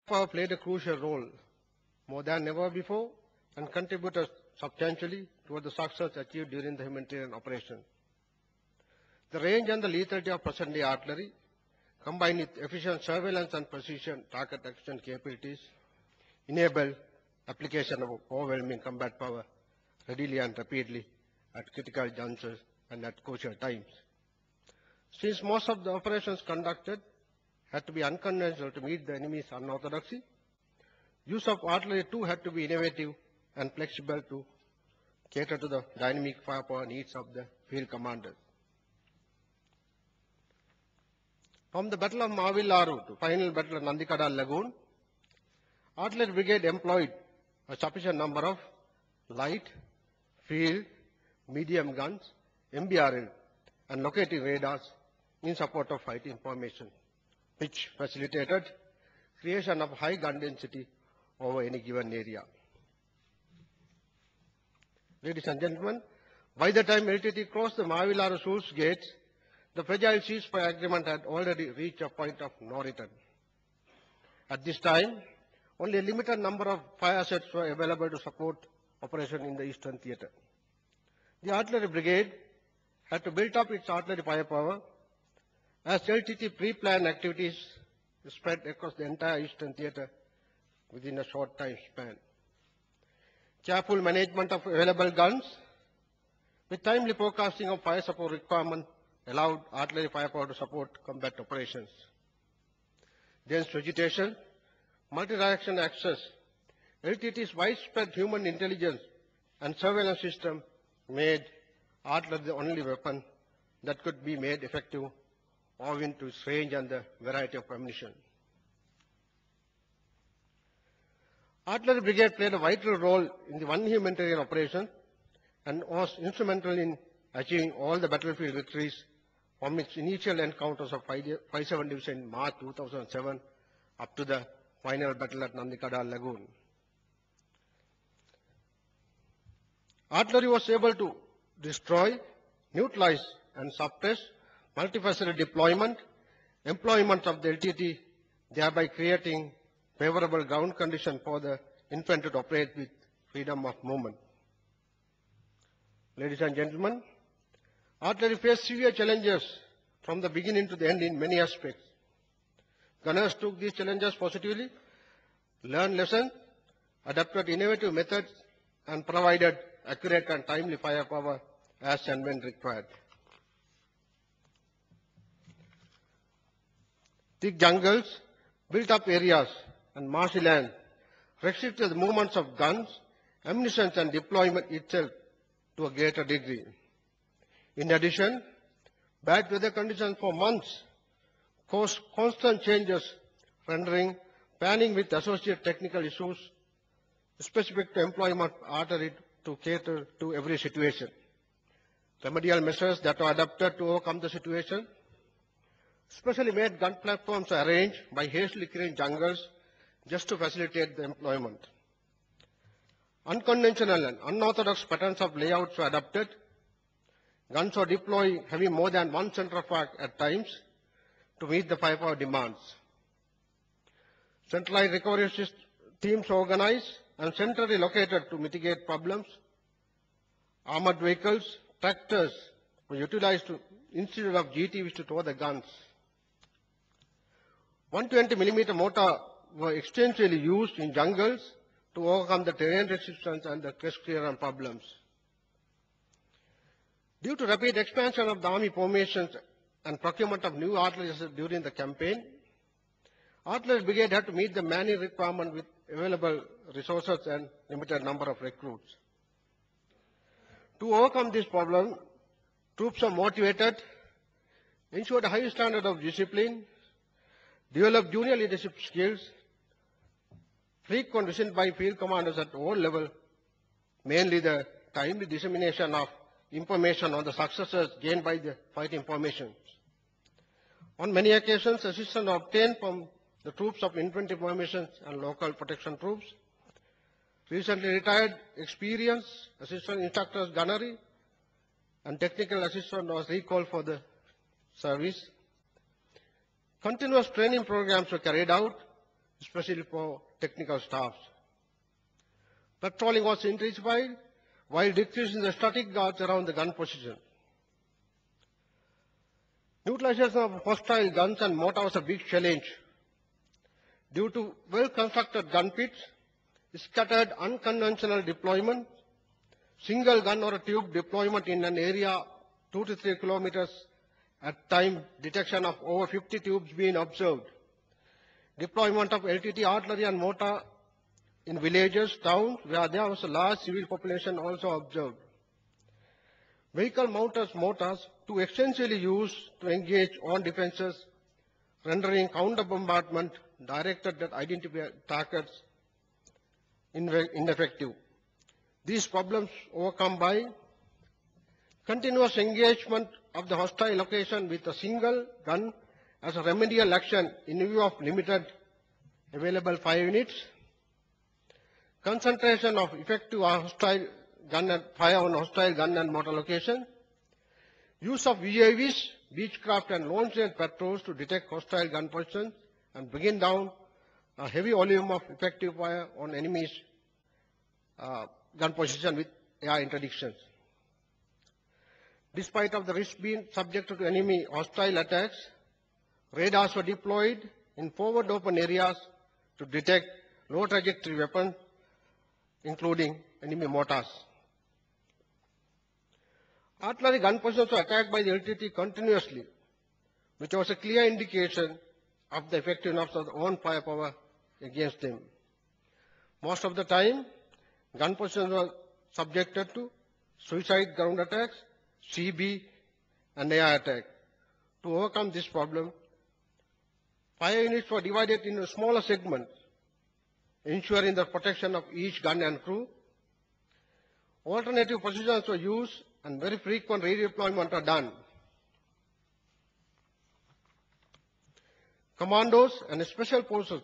Power played a crucial role more than ever before and contributed substantially toward the success achieved during the humanitarian operation. The range and the lethality of present-day artillery, combined with efficient surveillance and precision target action capabilities, enable application of overwhelming combat power readily and rapidly at critical junctures and at crucial times. Since most of the operations conducted had to be unconventional to meet the enemy's unorthodoxy, use of artillery too had to be innovative and flexible to cater to the dynamic firepower needs of the field commanders. From the Battle of Mavilaru to final battle of Nandikada Lagoon, Artillery Brigade employed a sufficient number of light, field, medium guns, MBRL, and locating radars in support of fighting formation, which facilitated creation of high gun density over any given area. Ladies and gentlemen, by the time LTT crossed the Mavilaru sluice gates, the fragile ceasefire agreement had already reached a point of no return. At this time, only a limited number of fire sets were available to support operation in the Eastern Theatre. The Artillery Brigade had to build up its artillery firepower as LTT pre-planned activities spread across the entire Eastern Theatre within a short time span. Careful management of available guns with timely forecasting of fire support requirement allowed artillery firepower to support combat operations. Dense vegetation, multi-direction access, LTT's widespread human intelligence and surveillance system made artillery the only weapon that could be made effective owing to its range and the variety of ammunition. Artillery Brigade played a vital role in the one humanitarian operation and was instrumental in achieving all the battlefield victories from its initial encounters of 57 Division in March 2007 up to the final battle at Nandikada Lagoon. Artillery was able to destroy, neutralize, and suppress multifaceted deployment, employment of the LTT, thereby creating favorable ground conditions for the infantry to operate with freedom of movement. Ladies and gentlemen, artillery faced severe challenges from the beginning to the end in many aspects. Gunners took these challenges positively, learned lessons, adapted innovative methods, and provided accurate and timely firepower as and when required. Thick jungles, built-up areas, and marshy land restricted the movements of guns, ammunition, and deployment itself to a greater degree. In addition, bad weather conditions for months caused constant changes, rendering planning with associated technical issues specific to employment of artillery to cater to every situation. Remedial measures that were adopted to overcome the situation, specially made gun platforms arranged by hastily clearing jungles just to facilitate the employment. Unconventional and unorthodox patterns of layouts were adopted. Guns were deployed having more than one center of fire at times to meet the firepower demands. Centralized recovery teams were organized and centrally located to mitigate problems. Armored vehicles, tractors were utilized instead of GTVs to tow the guns. 120mm mortar were extensively used in jungles to overcome the terrain resistance and the crest clearance problems. Due to rapid expansion of the army formations and procurement of new artillery during the campaign, Artillery Brigade had to meet the manning requirement with available resources and limited number of recruits. To overcome this problem, troops are motivated, ensured a high standard of discipline, developed junior leadership skills, frequent visit by field commanders at all levels, mainly the timely dissemination of information on the successes gained by the fighting formations. On many occasions, assistance was obtained from the troops of infantry formations and local protection troops. Recently retired experienced assistant instructors gunnery and technical assistant was recalled for the service. Continuous training programs were carried out especially for technical staffs. Patrolling was intensified while decreasing the static guards around the gun position. Utilization of hostile guns and mortar was a big challenge. Due to well-constructed gun pits, scattered unconventional deployment, single gun or a tube deployment in an area 2 to 3 kilometers at time, detection of over 50 tubes being observed. Deployment of LTT artillery and mortar in villages, towns, where there was a large civil population also observed. Vehicle mortars too extensively used to engage on defenses, rendering counter bombardment directed at identified targets ineffective. These problems overcome by continuous engagement of the hostile location with a single gun as a remedial action in view of limited available fire units, concentration of effective hostile gun and fire on hostile gun and mortar location, use of UAVs, Beechcraft and long-range patrols to detect hostile gun positions and bring down a heavy volume of effective fire on enemy's gun position with air interdictions. Despite of the risk being subjected to enemy hostile attacks, radars were deployed in forward open areas to detect low trajectory weapons, including enemy mortars. Artillery gun positions were attacked by the LTT continuously, which was a clear indication of the effectiveness of their own firepower against them. Most of the time, gun positions were subjected to suicide ground attacks, CB, and air attack. To overcome this problem, fire units were divided into smaller segments, ensuring the protection of each gun and crew. Alternative positions were used and very frequent redeployment are done. Commandos and special forces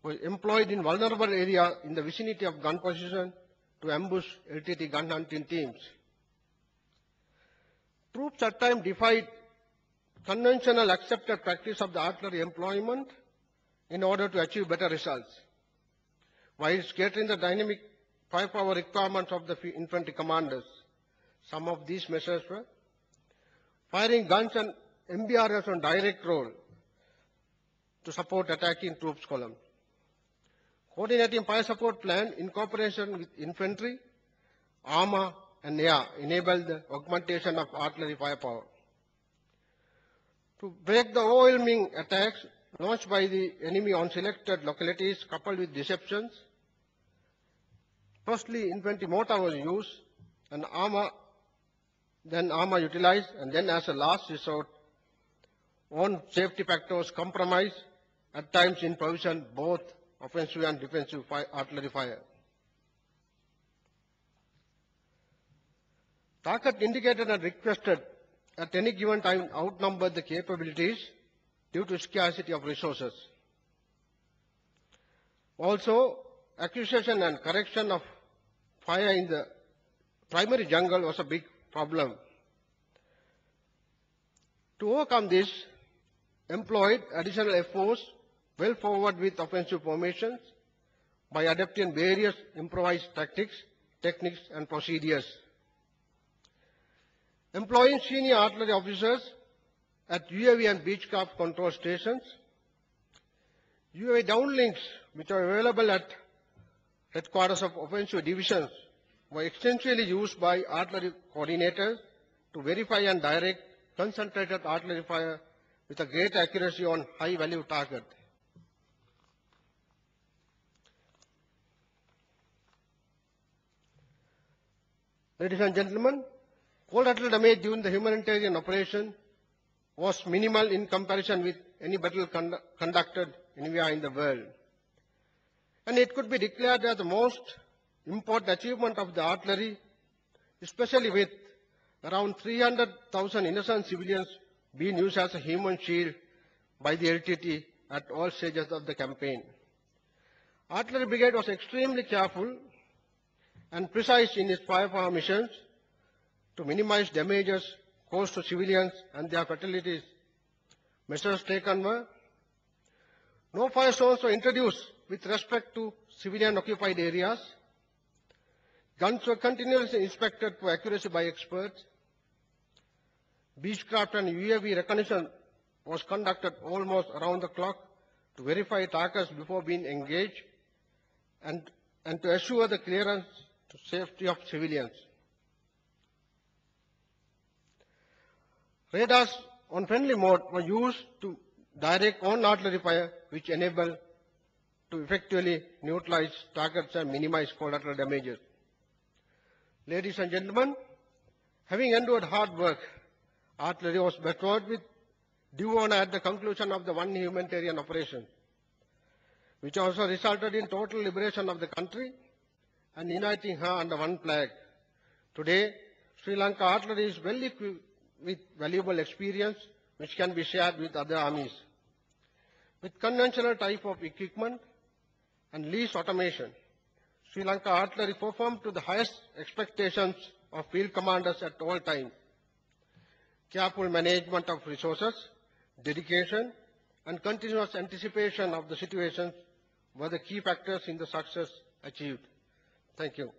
were employed in vulnerable areas in the vicinity of gun position to ambush LTT gun hunting teams. Troops at times defied conventional accepted practice of the artillery employment in order to achieve better results, while catering the dynamic firepower requirements of the infantry commanders. Some of these measures were firing guns and MBRs on direct roll to support attacking troops column, coordinating fire support plan in cooperation with infantry, armor, and air enabled the augmentation of artillery firepower. To break the overwhelming attacks launched by the enemy on selected localities coupled with deceptions, firstly infantry mortar was used and armor utilized, and then as a last resort, on safety factors compromised, at times in provision both offensive and defensive artillery fire. Target indicated and requested at any given time outnumbered the capabilities due to scarcity of resources. Also, acquisition and correction of fire in the primary jungle was a big problem. To overcome this, employed additional efforts well forward with offensive formations by adapting various improvised techniques and procedures. Employing senior artillery officers at UAV and Beechcraft control stations, UAV downlinks which are available at headquarters of offensive divisions were extensively used by artillery coordinators to verify and direct concentrated artillery fire with a great accuracy on high-value target. Ladies and gentlemen, collateral damage during the humanitarian operation was minimal in comparison with any battle conducted anywhere in the world. And it could be declared as the most important achievement of the artillery, especially with around 300,000 innocent civilians being used as a human shield by the LTT at all stages of the campaign. Artillery Brigade was extremely careful and precise in its firepower missions to minimize damages caused to civilians and their fatalities. Measures taken were No fire zones were introduced with respect to civilian occupied areas. Guns were continuously inspected for accuracy by experts. Beechcraft and UAV recognition was conducted almost around the clock to verify targets before being engaged and to assure the clearance to safety of civilians. Radars on friendly mode were used to direct on-artillery fire, which enabled to effectively neutralize targets and minimize collateral damages. Ladies and gentlemen, having endured hard work, artillery was bestowed with due honor at the conclusion of the one humanitarian operation, which also resulted in total liberation of the country and uniting her under one flag. Today, Sri Lanka artillery is well equipped with valuable experience which can be shared with other armies. With conventional type of equipment and least automation, Sri Lanka artillery performed to the highest expectations of field commanders at all times. Careful management of resources, dedication, and continuous anticipation of the situations were the key factors in the success achieved. Thank you.